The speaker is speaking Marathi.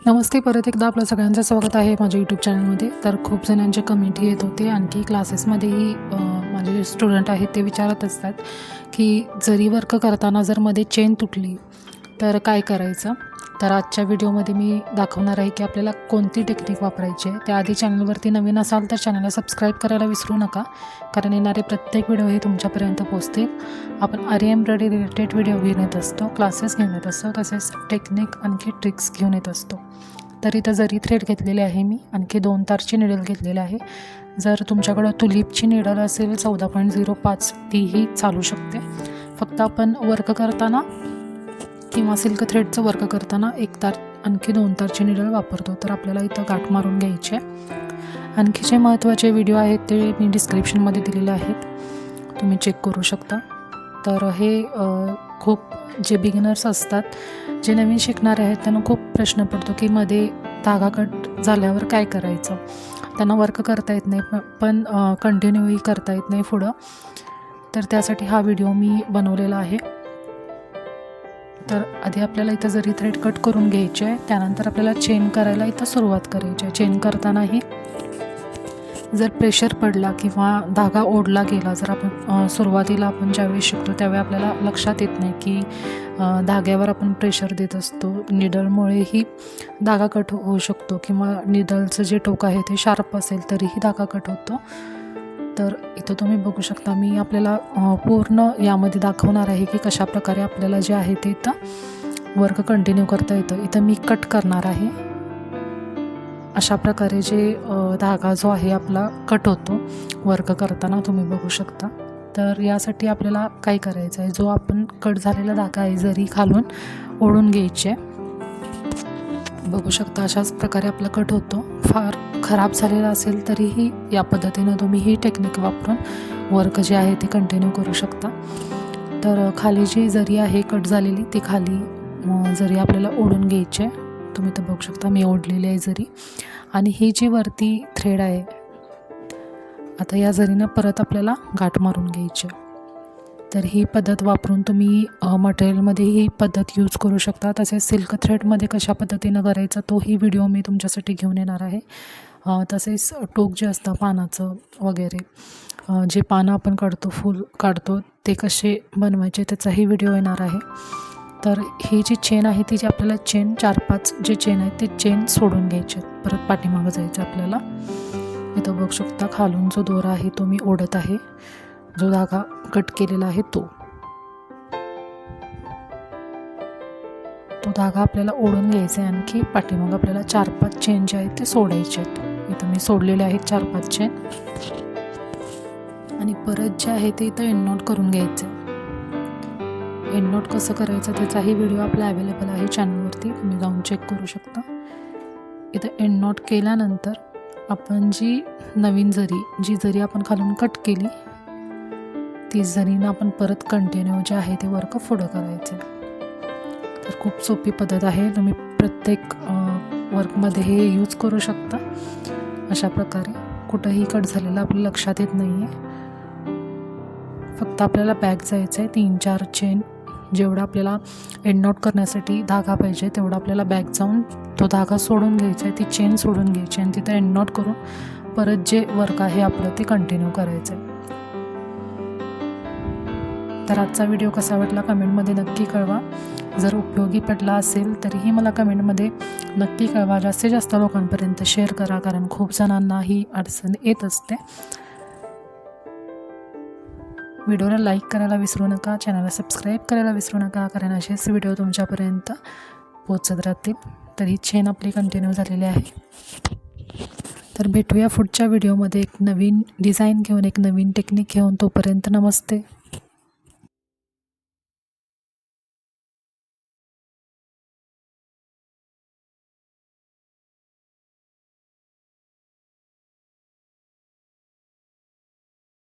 नमस्ते. परत एकदा आपलं सगळ्यांचं स्वागत आहे माझ्या यूट्यूब चॅनलमध्ये. तर खूप जणांचे कमेंट येत होते, आणखी क्लासेसमध्येही माझे जे स्टुडंट आहेत ते विचारत असतात की जरी वर्क करताना जर मध्ये चेन तुटली तर काय करायचं. तर आजच्या व्हिडिओमध्ये मी दाखवणार आहे की आपल्याला कोणती टेक्निक वापरायची आहे. त्याआधी चॅनलवरती नवीन असाल तर चॅनलला सबस्क्राईब करायला विसरू नका, कारण येणारे प्रत्येक व्हिडिओ हे तुमच्यापर्यंत पोहोचतील. आपण आरी एम्ब्रॉयडरी रिलेटेड व्हिडिओ घेऊन येत असतो, क्लासेस घेऊन येत असतो, तसेच टेक्निक आणखी ट्रिक्स घेऊन येत असतो. तर इथं जरी थ्रेड घेतलेले आहे मी, आणखी 2 तारची निडल घेतलेली आहे. जर तुमच्याकडं तुलिपची निडल असेल 14.05 तीही चालू शकते. फक्त आपण वर्क करताना किंवा सिल्क थ्रेडचं वर्क करताना 1 तार आणखी 2 तारची निडल वापरतो. तर आपल्याला इथं गाठ मारून घ्यायची आहे. आणखी जे महत्त्वाचे व्हिडिओ आहेत ते मी डिस्क्रिप्शनमध्ये दिलेले आहेत, तुम्ही चेक करू शकता. तर हे खूप जे बिगिनर्स असतात, जे नवीन शिकणारे आहेत, त्यांना खूप प्रश्न पडतो की मध्ये धागा कट झाल्यावर काय करायचं. त्यांना वर्क करता येत नाही, पण कंटिन्यूही करता येत नाही पुढं. तर त्यासाठी हा व्हिडिओ मी बनवलेला आहे. तर आधी आपल्याला इथं जरी थ्रेड कट करून घ्यायचे आहे, त्यानंतर आपल्याला चेन करायला इथं सुरुवात करायची आहे. चेन करतानाही जर प्रेशर पडला किंवा धागा ओढला गेला, जर आपण सुरुवातीला आपण ज्यावेळी शिकतो त्यावेळी आपल्याला लक्षात येत नाही की धाग्यावर आपण प्रेशर देत असतो. निडलमुळेही धागा कट होऊ शकतो, किंवा निडलचं जे टोक आहे ते शार्प असेल तरीही धागा कट होतो. तर इथं तुम्ही बघू शकता, मी आपल्याला पूर्ण यामध्ये दाखवणार आहे की कशाप्रकारे आपल्याला जे आहे ते इथं वर्क कंटिन्यू करता येतं. इथं मी कट करणार आहे. अशा प्रकारे जे धागा जो आहे आपला कट होतो वर्क करताना, तुम्ही बघू शकता. तर यासाठी आपल्याला काय करायचं आहे, जो आपण कट झालेला धागा आहे जरी खालून ओढून घ्यायचे. बघू शकता अशाच प्रकारे आपला कट होतो. फार खराब झालेला असेल तरीही या पद्धतीनं तुम्ही ही टेक्निक वापरून वर्क जे आहे ते कंटिन्यू करू शकता. तर खाली जी जरी आहे कट झालेली, ती खाली जरी आपल्याला ओढून घ्यायची आहे. तुम्ही तर बघू शकता मी ओढलेली आहे जरी. आणि ही जी वरती थ्रेड आहे, आता या जरीनं परत आपल्याला गाठ मारून घ्यायची. तर ही पद्धत वापरून तुम्ही मटेरियलमध्ये ही पद्धत यूज करू शकता. तसेच सिल्क थ्रेडमध्ये कशा पद्धतीनं करायचं तोही व्हिडिओ मी तुमच्यासाठी घेऊन येणार आहे. तसेच टोक जे असतं पानाचं वगैरे, जे पानं आपण काढतो, फूल काढतो, ते कसे बनवायचे त्याचाही व्हिडिओ येणार आहे. तर ही जी चेन आहे ती जी आपल्याला चेन 4-5 जे चेन आहेत ते चेन सोडून घ्यायचे, परत पाठीमागं जायचं आपल्याला. इथं बघू शकता खालून जो दोरा आहे तो मी ओढत आहे, जो धागा कट केलेला आहे तो धागा आपल्याला ओढून घ्यायचा आहे. आणखी पाठीमागं आपल्याला 4-5 चेन जे आहेत ते सोडायचे आहेत. इथं मी सोडलेले आहेत 4-5 चेन. आणि परत जे आहे ते इथं एंड नॉट करून घ्यायचं. एंड नॉट कसं करायचं त्याचाही व्हिडिओ आपला अवेलेबल आहे चॅनलवरती, तुम्ही जाऊन चेक करू शकता. इथं एंड नॉट केल्यानंतर आपण जी नवीन जी जरी आपण खालून कट केली, ती जरीनं आपण परत कंटिन्यू जे आहे ते वर्क पुढं करायचं. तर खूप सोपी पद्धत आहे, तुम्ही प्रत्येक वर्कमध्ये हे यूज करू शकता. अशा प्रकारे कुठंही कट झालेलं आपल्या लक्षात येत नाही आहे. फक्त आपल्याला बॅक जायचं आहे. 3-4 चेन जेवढा आपल्याला एंड नॉट करण्यासाठी धागा पाहिजे तेवढा आपल्याला बॅक जाऊन तो धागा सोडून घ्यायचा आहे, ती चेन सोडून घ्यायची आणि तिथं एंड नॉट करून परत जे वर्क आहे आपलं ते कंटिन्यू करायचं आहे. तर आजचा व्हिडिओ कसा वाटला कमेंटमध्ये नक्की कळवा. जर उपयोगी पडला असेल तरीही मला कमेंटमध्ये नक्की कळवा. जास्तीत जास्त लोकांपर्यंत शेअर करा, कारण खूप जणांना ही अडचण येत असते. व्हिडिओला लाईक करायला विसरू नका, चॅनलला सबस्क्राईब करायला विसरू नका, कारण असेच व्हिडिओ तुमच्यापर्यंत पोचत राहतील. तर ही चेन आपली कंटिन्यू झालेली आहे. तर भेटूया पुढच्या व्हिडिओमध्ये एक नवीन डिझाईन घेऊन, एक नवीन टेक्निक घेऊन. तोपर्यंत नमस्ते.